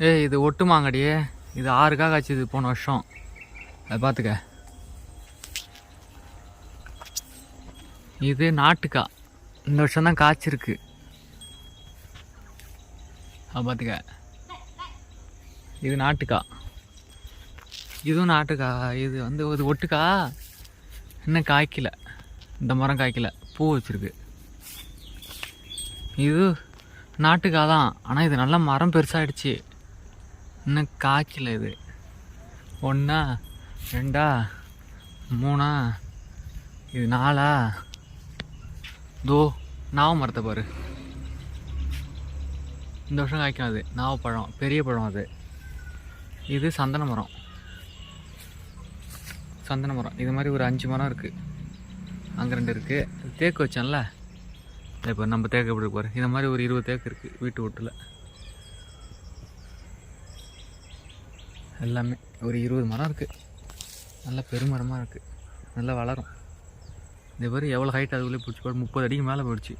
ஏய் இது ஒட்டு மாங்கடியே, இது 6 காய்ச்சிது போன வருஷம். அதை பார்த்துக்க. இது நாட்டுக்கா, இந்த வருஷம் தான் காய்ச்சிருக்கு. அதை பார்த்துக்க. இது நாட்டுக்கா, இதுவும் நாட்டுக்கா. இது வந்து இது ஒட்டுக்கா, இன்னும் காய்க்கல. இந்த மரம் காய்க்கல, பூ வச்சிருக்கு. இது நாட்டுக்கா தான், ஆனால் இது நல்லா மரம் பெருசாகிடுச்சு, இன்னும் காய்க்கல. இது 1 2 3, இது 4. தோ நாவ மரத்தை பாரு, இந்த வருஷம் காய்க்கும். அது நாவப்பழம், பெரிய பழம் அது. இது சந்தன மரம். சந்தன மரம் இது மாதிரி ஒரு 5 மரம் இருக்குது. அங்கே 2 இருக்குது. தேக்கு வச்சேன்ல, இப்போ நம்ம தேக்கு எப்படி பாரு. இந்த மாதிரி ஒரு 20 தேக்கு இருக்குது வீட்டு வீட்டில். எல்லாமே ஒரு 20 மரம் இருக்குது. நல்ல பெருமரமாக இருக்குது, நல்லா வளரும். இந்த மாதிரி எவ்வளோ ஹைட் அதுக்குள்ளே பிடிச்சி போய் 30 அடிக்கு மேலே போயிடுச்சு.